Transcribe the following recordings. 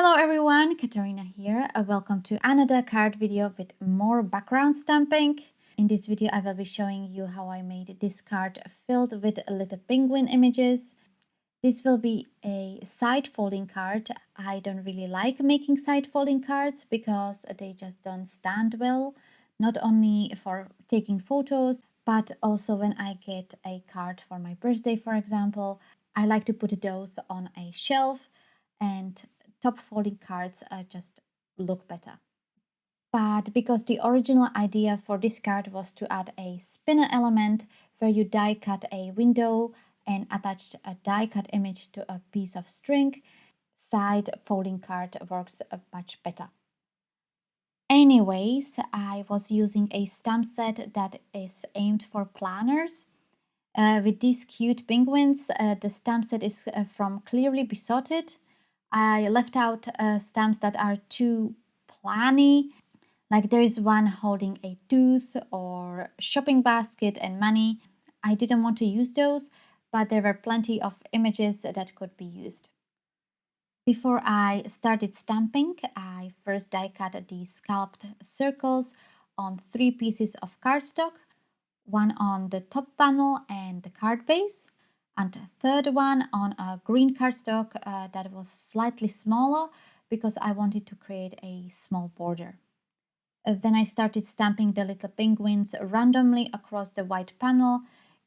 Hello everyone, Katarina here. Welcome to another card video with more background stamping. In this video I will be showing you how I made this card filled with little penguin images. This will be a side folding card. I don't really like making side folding cards because they just don't stand well, not only for taking photos, but also when I get a card for my birthday, for example. I like to put those on a shelf, and top folding cards just look better. But because the original idea for this card was to add a spinner element where you die cut a window and attach a die cut image to a piece of string, side folding card works much better. Anyways, I was using a stamp set that is aimed for planners. With these cute penguins, the stamp set is from Clearly Besotted. I left out stamps that are too planny, like there is one holding a tooth or shopping basket and money. I didn't want to use those, but there were plenty of images that could be used. Before I started stamping, I first die cut the scalloped circles on 3 pieces of cardstock, one on the top panel and the card base, and a third one on a green cardstock that was slightly smaller because I wanted to create a small border. Then I started stamping the little penguins randomly across the white panel.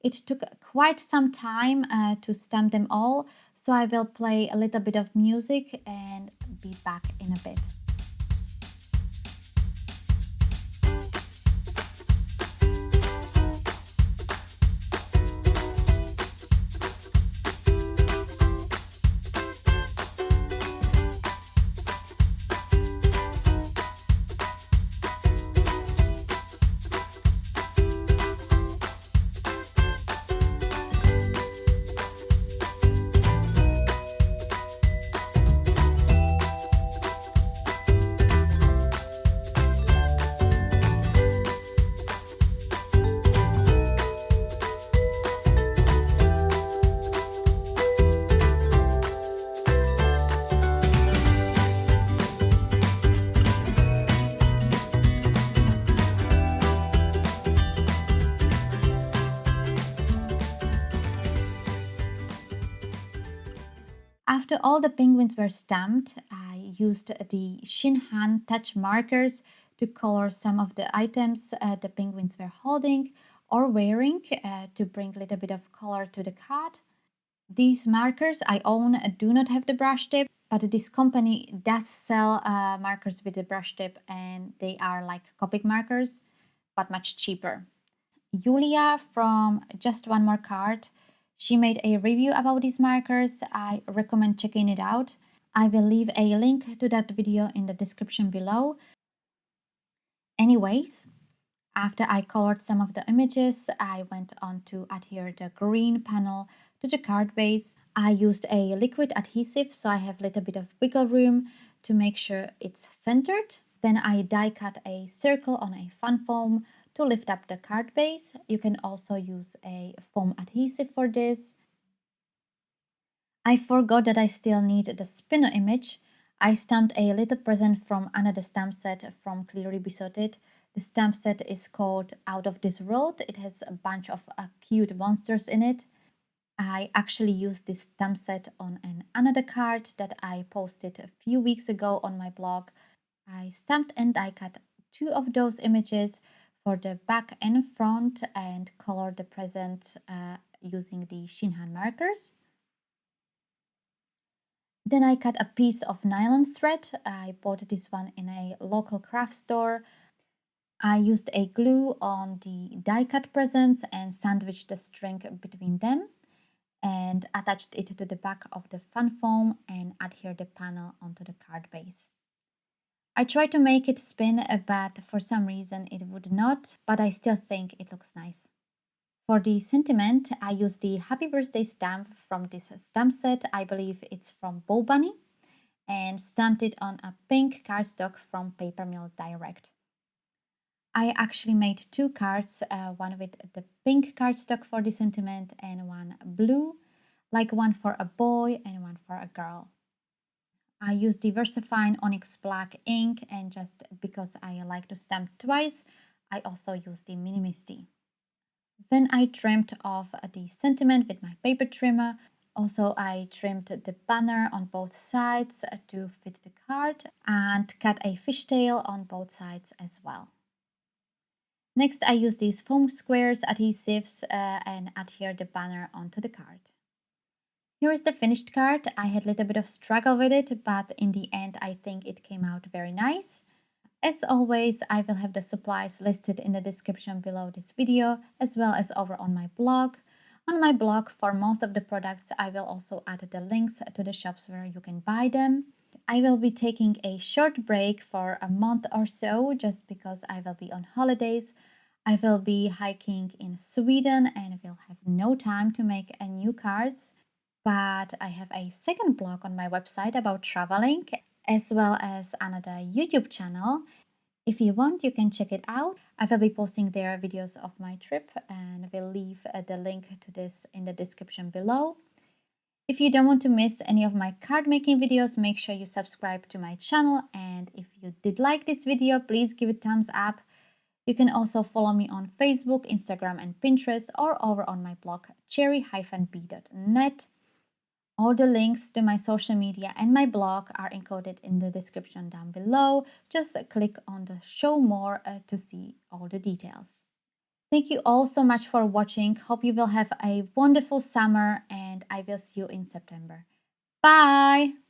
It took quite some time to stamp them all, so I will play a little bit of music and be back in a bit. After all the penguins were stamped, I used the Shinhan touch markers to color some of the items the penguins were holding or wearing to bring a little bit of color to the card. These markers I own do not have the brush tip, but this company does sell markers with the brush tip, and they are like Copic markers, but much cheaper. Julia from Just One More Card, she made a review about these markers. I recommend checking it out. I will leave a link to that video in the description below. Anyways, after I colored some of the images, I went on to adhere the green panel to the card base. I used a liquid adhesive, so I have a little bit of wiggle room to make sure it's centered. Then I die cut a circle on a fun foam to lift up the card base. You can also use a foam adhesive for this. I forgot that I still need the spinner image. I stamped a little present from another stamp set from Clearly Besotted. The stamp set is called Out of This World. It has a bunch of cute monsters in it. I actually used this stamp set on another card that I posted a few weeks ago on my blog. I stamped and I cut 2 of those images for the back and front and colored the present using the Shinhan markers. Then I cut a piece of nylon thread. I bought this one in a local craft store. I used a glue on the die cut presents and sandwiched the string between them and attached it to the back of the fun foam and adhered the panel onto the card base. I tried to make it spin, but for some reason it would not, but I still think it looks nice. For the sentiment, I used the Happy Birthday stamp from this stamp set. I believe it's from Bow Bunny, and stamped it on a pink cardstock from Paper Mill Direct. I actually made 2 cards, one with the pink cardstock for the sentiment and one blue, like one for a boy and one for a girl. I use Diversifying Onyx Black ink, and just because I like to stamp twice, I also use the Mini Misty. Then I trimmed off the sentiment with my paper trimmer. Also, I trimmed the banner on both sides to fit the card and cut a fishtail on both sides as well. Next, I use these foam squares adhesives and adhere the banner onto the card. Here is the finished card. I had a little bit of struggle with it, but in the end I think it came out very nice. As always, I will have the supplies listed in the description below this video, as well as over on my blog. On my blog, for most of the products, I will also add the links to the shops where you can buy them. I will be taking a short break for a month or so, just because I will be on holidays. I will be hiking in Sweden and will have no time to make new cards. But I have a second blog on my website about traveling, as well as another YouTube channel. If you want, you can check it out. I will be posting there videos of my trip, and will leave the link to this in the description below. If you don't want to miss any of my card making videos, make sure you subscribe to my channel, and if you did like this video, please give it a thumbs up. You can also follow me on Facebook, Instagram and Pinterest, or over on my blog cherry-b.net. All the links to my social media and my blog are included in the description down below. Just click on the show more to see all the details. Thank you all so much for watching. Hope you will have a wonderful summer, and I will see you in September. Bye!